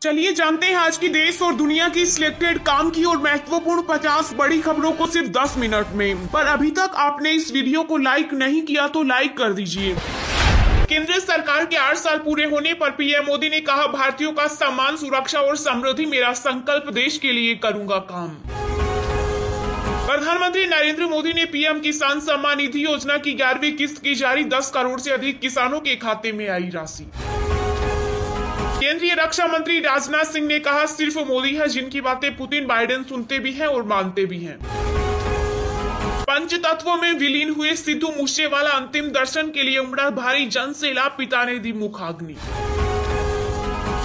चलिए जानते हैं आज की देश और दुनिया की सिलेक्टेड काम की और महत्वपूर्ण 50 बड़ी खबरों को सिर्फ 10 मिनट में। पर अभी तक आपने इस वीडियो को लाइक नहीं किया तो लाइक कर दीजिए। केंद्र सरकार के 8 साल पूरे होने पर पीएम मोदी ने कहा, भारतीयों का सम्मान, सुरक्षा और समृद्धि मेरा संकल्प, देश के लिए करूंगा काम। प्रधानमंत्री नरेंद्र मोदी ने पीएम किसान सम्मान निधि योजना की 11वीं किस्त की जारी, 10 करोड़ से अधिक किसानों के खाते में आई राशि। केंद्रीय रक्षा मंत्री राजनाथ सिंह ने कहा, सिर्फ मोदी है जिनकी बातें पुतिन बाइडेन सुनते भी हैं और मानते भी हैं। पंचतत्वों में विलीन हुए सिद्धू मूसेवाला अंतिम दर्शन के लिए उमड़ा भारी जनसैलाब, पिता ने दी मुखाग्नि।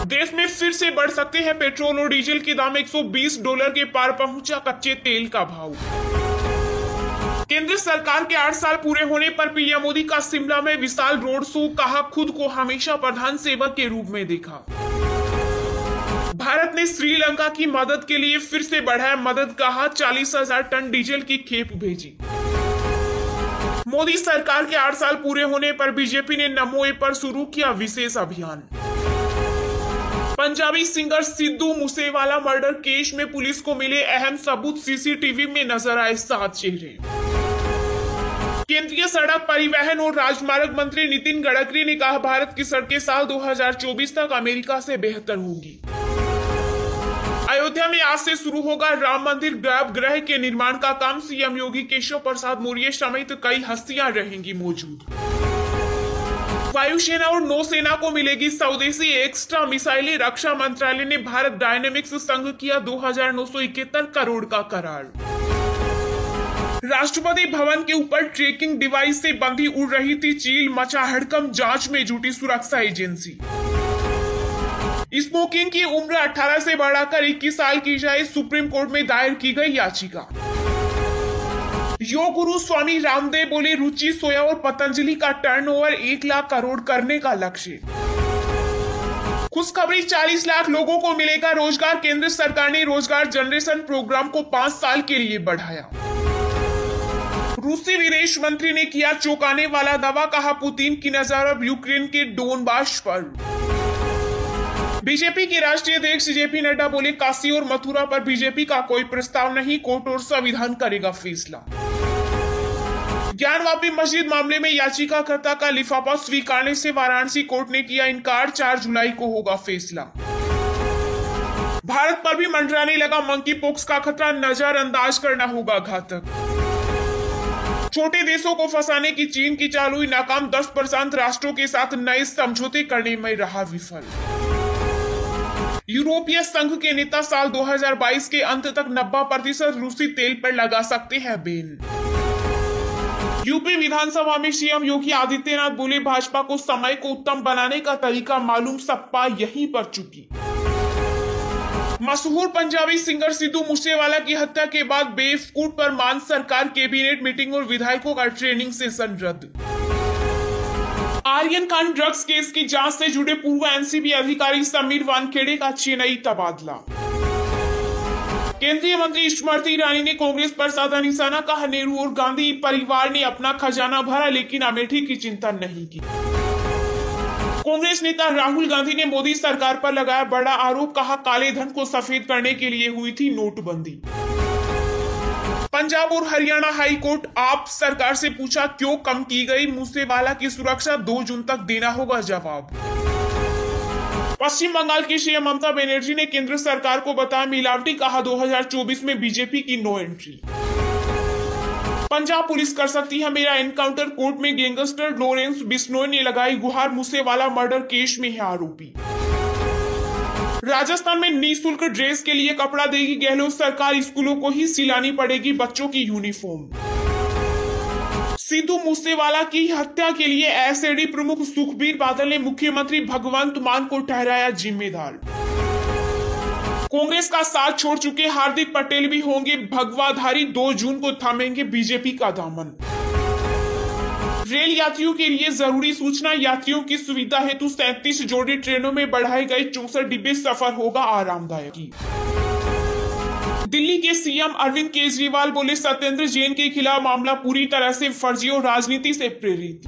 देश में फिर से बढ़ सकते हैं पेट्रोल और डीजल के दाम, $120 के पार पहुंचा कच्चे तेल का भाव। केंद्र सरकार के 8 साल पूरे होने पर पीएम मोदी का शिमला में विशाल रोड शो, कहा खुद को हमेशा प्रधान सेवक के रूप में देखा। भारत ने श्रीलंका की मदद के लिए फिर से बढ़ाया मदद, कहा 40,000 टन डीजल की खेप भेजी। मोदी सरकार के 8 साल पूरे होने पर बीजेपी ने नमो ऐप पर शुरू किया विशेष अभियान। Punjabi singer Sidhu Moosewala murder case में पुलिस को मिले अहम सबूत, सीसीटीवी में नजर आए 7 चेहरे। केंद्रीय सड़क परिवहन और राजमार्ग मंत्री नितिन गडकरी ने कहा, भारत की सड़कें साल 2024 तक अमेरिका से बेहतर होंगी। अयोध्या में आज से शुरू होगा राम मंदिर गर्भगृह के निर्माण का काम, सीएम योगी केशव प्रसाद मौर्य समेत कई हस्तियां रहेंगी मौजूद। वायुसेना और नौसेना को मिलेगी स्वदेशी एक्स्ट्रा मिसाइलें, रक्षा मंत्रालय ने भारत डायनेमिक्स संग किया 2,971 करोड़ का करार। राष्ट्रपति भवन के ऊपर ट्रैकिंग डिवाइस से बंधी उड़ रही थी चील, मचा हड़कंप, जांच में जुटी सुरक्षा एजेंसी। स्मोकिंग की उम्र 18 से बढ़ाकर 21 साल की जाए, सुप्रीम कोर्ट में दायर की गई याचिका। योग गुरु स्वामी रामदेव बोले, रुचि सोया और पतंजलि का टर्नओवर 1 लाख करोड़ करने का लक्ष्य। खुशखबरी, 40 लाख लोगों को मिलेगा रोजगार, केंद्र सरकार ने रोजगार जनरेशन प्रोग्राम को 5 साल के लिए बढ़ाया। रूसी विदेश मंत्री ने किया चौंकाने वाला दावा, कहा पुतिन की नजर अब यूक्रेन के डोनबास पर। बीजेपी के राष्ट्रीय अध्यक्ष जेपी नड्डा बोले, काशी और मथुरा पर बीजेपी का कोई प्रस्ताव नहीं, कोर्ट और संविधान करेगा फैसला। ज्ञानवापी मस्जिद मामले में याचिकाकर्ता का लिफाफा स्वीकारने से वाराणसी कोर्ट ने किया इनकार, 4 जुलाई को होगा फैसला। भारत पर भी मंडराने लगा मंकी पॉक्स का खतरा, नजरअंदाज करना होगा घातक। छोटे देशों को फंसाने की चीन की चाल हुई नाकाम, 10 प्रशांत राष्ट्रों के साथ नए समझौते करने में रहा विफल। यूरोपीय संघ के नेता साल 2022 के अंत तक 90% रूसी तेल पर लगा सकते हैं बैन। यूपी विधानसभा में सीएम योगी आदित्यनाथ बोले, भाजपा को समय को उत्तम बनाने का तरीका मालूम, सपा यहीं पर चुकी। मशहूर पंजाबी सिंगर सिद्धू मूसेवाला की हत्या के बाद बेवकूफ पर मान सरकार, कैबिनेट मीटिंग और विधायकों का ट्रेनिंग सेशन रद्द। आर्यन खान ड्रग्स केस की जांच से जुड़े पूर्व एनसीबी अधिकारी समीर वानखेड़े का चेन्नई तबादला। केंद्रीय मंत्री स्मृति ईरानी ने कांग्रेस पर साधा निशाना, कहा नेहरू और गांधी परिवार ने अपना खजाना भरा लेकिन अमेठी की चिंता नहीं की। कांग्रेस नेता राहुल गांधी ने मोदी सरकार पर लगाया बड़ा आरोप, कहा काले धन को सफेद करने के लिए हुई थी नोटबंदी। पंजाब और हरियाणा हाई कोर्ट आप सरकार से पूछा क्यों कम की गई मूसेवाला की सुरक्षा, 2 जून तक देना होगा जवाब। पश्चिम बंगाल की सीएम ममता बनर्जी ने केंद्र सरकार को बताया मिलावटी, कहा 2024 में बीजेपी की नो एंट्री। पंजाब पुलिस कर सकती है मेरा एनकाउंटर, कोर्ट में गैंगस्टर लॉरेंस बिश्नोई ने लगाई गुहार, मूसेवाला मर्डर केस में है आरोपी। राजस्थान में निःशुल्क ड्रेस के लिए कपड़ा देगी गहलोत सरकार, स्कूलों को ही सिलानी पड़ेगी बच्चों की यूनिफॉर्म। सिद्धू मूसेवाला की हत्या के लिए एसएडी प्रमुख सुखबीर बादल ने मुख्यमंत्री भगवंत मान को ठहराया जिम्मेदार। कांग्रेस का साथ छोड़ चुके हार्दिक पटेल भी होंगे भगवाधारी, 2 जून को थामेंगे बीजेपी का दामन। रेल यात्रियों के लिए जरूरी सूचना, यात्रियों की सुविधा हेतु 37 जोड़ी ट्रेनों में बढ़ाए गए 64 डिब्बे, सफर होगा आरामदायक। दिल्ली के सीएम अरविंद केजरीवाल बोले, सत्येंद्र जैन के खिलाफ मामला पूरी तरह से फर्जी और राजनीति से प्रेरित।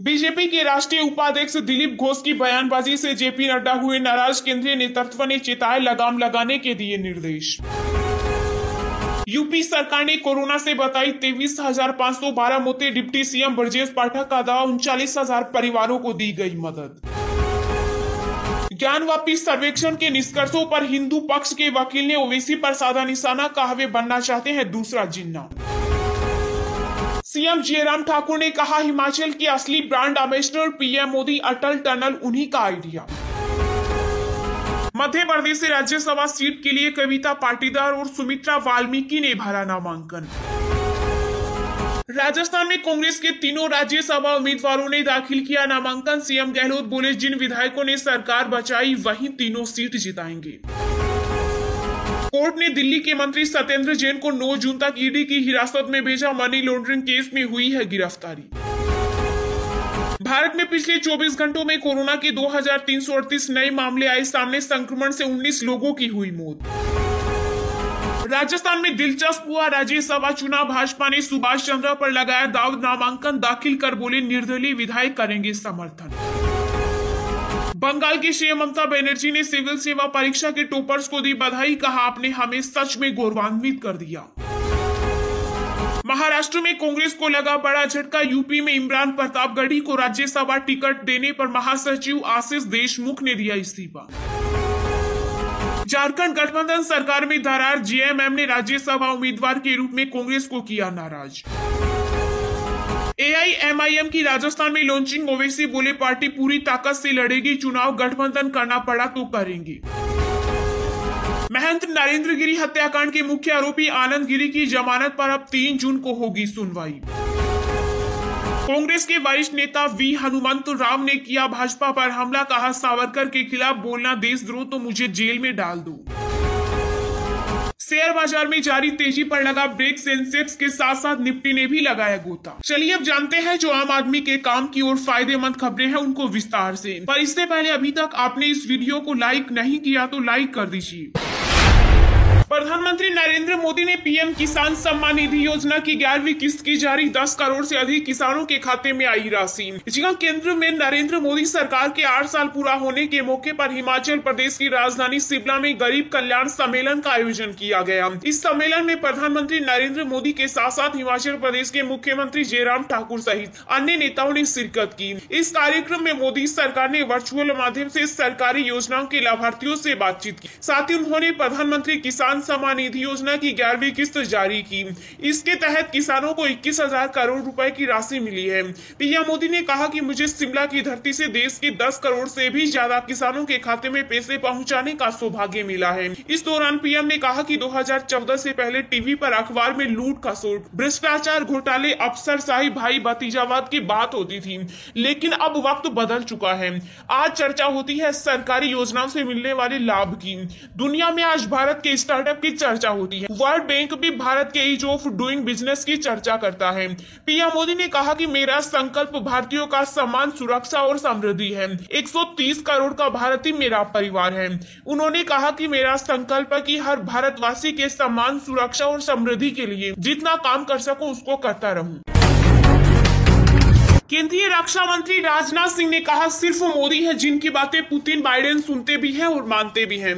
बीजेपी के राष्ट्रीय उपाध्यक्ष दिलीप घोष की बयानबाजी से जेपी नड्डा हुए नाराज, केंद्रीय नेतृत्व ने चेताए, लगाम लगाने के दिए निर्देश। यूपी सरकार ने कोरोना से बताई 23,512 मौतें, डिप्टी सीएम ब्रजेश पाठक का दावा, 39,000 परिवारों को दी गई मदद। ज्ञानवापी सर्वेक्षण के निष्कर्षों पर हिंदू पक्ष के वकील ने ओवैसी पर साधा निशाना, कहा वे बनना चाहते हैं दूसरा जिन्ना। सीएम जयराम ठाकुर ने कहा हिमाचल के असली ब्रांड एम्बेसडर पीएम मोदी, अटल टनल उन्हीं का आइडिया। मध्य प्रदेश से राज्यसभा सीट के लिए कविता पाटीदार और सुमित्रा वाल्मीकि ने भरा नामांकन। राजस्थान में कांग्रेस के तीनों राज्यसभा उम्मीदवारों ने दाखिल किया नामांकन। सीएम गहलोत बोले जिन विधायकों ने सरकार बचाई वही तीनों सीट जिताएंगे। कोर्ट ने दिल्ली के मंत्री सत्येंद्र जैन को 9 जून तक ईडी की हिरासत में भेजा, मनी लॉन्ड्रिंग केस में हुई है गिरफ्तारी। भारत में पिछले 24 घंटों में कोरोना के 2,338 नए मामले आए सामने, संक्रमण से 19 लोगों की हुई मौत। राजस्थान में दिलचस्प हुआ राज्यसभा चुनाव, भाजपा ने सुभाष चंद्र पर लगाया दाव, नामांकन दाखिल कर बोले निर्दलीय विधायक करेंगे समर्थन। बंगाल की सीएम ममता बनर्जी ने सिविल सेवा परीक्षा के टॉपर्स को दी बधाई, कहा आपने हमें सच में गौरवान्वित कर दिया। महाराष्ट्र में कांग्रेस को लगा बड़ा झटका, यूपी में इमरान प्रतापगढ़ी को राज्यसभा टिकट देने पर महासचिव आशीष देशमुख ने दिया इस्तीफा। झारखंड गठबंधन सरकार में दरार, जेएमएम ने राज्यसभा उम्मीदवार के रूप में कांग्रेस को किया नाराज। एआईएमआईएम की राजस्थान में लॉन्चिंग, ओवैसी बोले पार्टी पूरी ताकत से लड़ेगी चुनाव, गठबंधन करना पड़ा तो करेंगे। महंत नरेंद्र गिरी हत्याकांड के मुख्य आरोपी आनंद गिरी की जमानत पर अब 3 जून को होगी सुनवाई। कांग्रेस के वरिष्ठ नेता वी हनुमंत राव ने किया भाजपा पर हमला, कहा सावरकर के खिलाफ बोलना देशद्रोह तो मुझे जेल में डाल दो। शेयर बाजार में जारी तेजी पर लगा ब्रेक, सेंसेक्स के साथ साथ निफ्टी ने भी लगाया गोता। चलिए अब जानते हैं जो आम आदमी के काम की और फायदेमंद खबरें हैं उनको विस्तार से। पर इससे पहले अभी तक आपने इस वीडियो को लाइक नहीं किया तो लाइक कर दीजिए। प्रधानमंत्री नरेंद्र मोदी ने पीएम किसान सम्मान निधि योजना की 11वीं किस्त की जारी, 10 करोड़ से अधिक किसानों के खाते में आई राशि। जहां केंद्र में नरेंद्र मोदी सरकार के 8 साल पूरा होने के मौके पर हिमाचल प्रदेश की राजधानी शिमला में गरीब कल्याण सम्मेलन का आयोजन किया गया। इस सम्मेलन में प्रधानमंत्री नरेंद्र मोदी के साथ साथ हिमाचल प्रदेश के मुख्यमंत्री जयराम ठाकुर सहित अन्य नेताओं ने शिरकत की। इस कार्यक्रम में मोदी सरकार ने वर्चुअल माध्यम से सरकारी योजनाओं के लाभार्थियों से बातचीत की। साथ ही उन्होंने प्रधानमंत्री किसान सम्मान निधि योजना की 11वीं किस्त जारी की। इसके तहत किसानों को 21,000 करोड़ रुपए की राशि मिली है। पीएम मोदी ने कहा कि मुझे शिमला की धरती से देश के 10 करोड़ से भी ज्यादा किसानों के खाते में पैसे पहुंचाने का सौभाग्य मिला है। इस दौरान पीएम ने कहा कि 2014 से पहले टीवी पर अखबार में लूट खसोट, भ्रष्टाचार, घोटाले, अफसरशाही, भाई भतीजावाद की बात होती थी, लेकिन अब वक्त बदल चुका है। आज चर्चा होती है सरकारी योजनाओं से मिलने वाले लाभ की। दुनिया में आज भारत के स्टार्टअप की चर्चा होती है। वर्ल्ड बैंक भी भारत के ईज ऑफ डूइंग बिजनेस की चर्चा करता है। पीएम मोदी ने कहा कि मेरा संकल्प भारतीयों का सम्मान, सुरक्षा और समृद्धि है। 130 करोड़ का भारतीय मेरा परिवार है। उन्होंने कहा कि मेरा संकल्प है कि हर भारतवासी के सम्मान, सुरक्षा और समृद्धि के लिए जितना काम कर सकूं उसको करता रहूं। केंद्रीय रक्षा मंत्री राजनाथ सिंह ने कहा सिर्फ मोदी है जिनकी बातें पुतिन बाइडेन सुनते भी हैं और मानते भी हैं।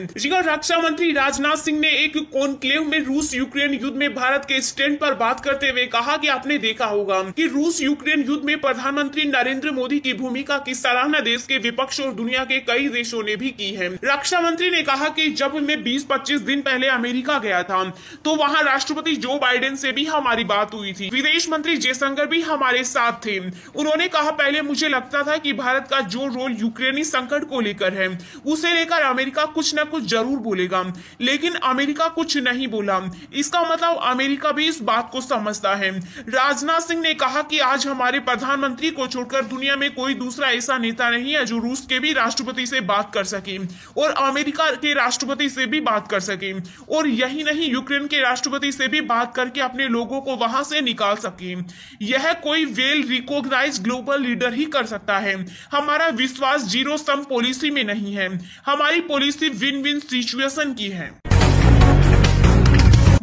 रक्षा मंत्री राजनाथ सिंह ने एक कॉन्क्लेव में रूस यूक्रेन युद्ध में भारत के स्टैंड पर बात करते हुए कहा कि आपने देखा होगा कि रूस यूक्रेन युद्ध में प्रधानमंत्री नरेंद्र मोदी की भूमिका की सराहना देश के विपक्ष और दुनिया के कई देशों ने भी की है। रक्षा मंत्री ने कहा कि जब मैं 20-25 दिन पहले अमेरिका गया था तो वहां राष्ट्रपति जो बाइडेन से भी हमारी बात हुई थी। विदेश मंत्री जयशंकर भी हमारे साथ थे। उन्होंने कहा पहले मुझे लगता था कि भारत का जो रोल यूक्रेनी संकट को लेकर है उसे लेकर अमेरिका कुछ न कुछ जरूर बोलेगा, लेकिन अमेरिका कुछ नहीं बोला। इसका मतलब अमेरिका भी इस बात को समझता है। राजनाथ सिंह ने कहा कि आज हमारे प्रधानमंत्री को छोड़कर दुनिया में कोई दूसरा ऐसा नेता नहीं है जो रूस के भी राष्ट्रपति से बात कर सके और अमेरिका के राष्ट्रपति से भी बात कर सके, और यही नहीं यूक्रेन के राष्ट्रपति से भी बात करके अपने लोगों को वहां से निकाल सके। यह कोई वेल रिकॉग्नाइज्ड ग्लोबल लीडर ही कर सकता है। हमारा विश्वास जीरो सम पॉलिसी में नहीं है, हमारी पॉलिसी विन विन सिचुएशन की है।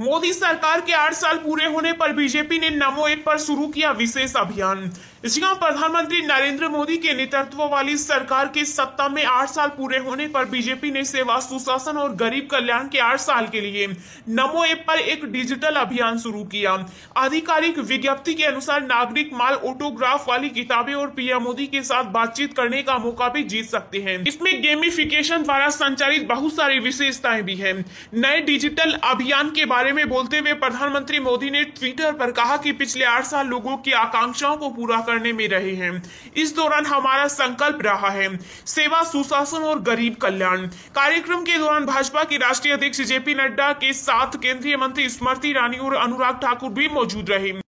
मोदी सरकार के 8 साल पूरे होने पर बीजेपी ने नमो ऐप पर शुरू किया विशेष अभियान। जहां प्रधानमंत्री नरेंद्र मोदी के नेतृत्व वाली सरकार के सत्ता में 8 साल पूरे होने पर बीजेपी ने सेवा, सुशासन और गरीब कल्याण के 8 साल के लिए नमो ऐप पर एक डिजिटल अभियान शुरू किया। आधिकारिक विज्ञप्ति के अनुसार नागरिक माल ऑटोग्राफ वाली किताबें और पीएम मोदी के साथ बातचीत करने का मौका भी जीत सकते हैं। इसमें गेमिफिकेशन द्वारा संचालित बहुत सारी विशेषताएं भी हैं। नए डिजिटल अभियान के बारे में बोलते हुए प्रधानमंत्री मोदी ने ट्विटर पर कहा कि पिछले 8 साल लोगों की आकांक्षाओं को पूरा करने में रहे हैं। इस दौरान हमारा संकल्प रहा है सेवा, सुशासन और गरीब कल्याण। कार्यक्रम के दौरान भाजपा की राष्ट्रीय अध्यक्ष जेपी नड्डा के साथ केंद्रीय मंत्री स्मृति ईरानी और अनुराग ठाकुर भी मौजूद रहे।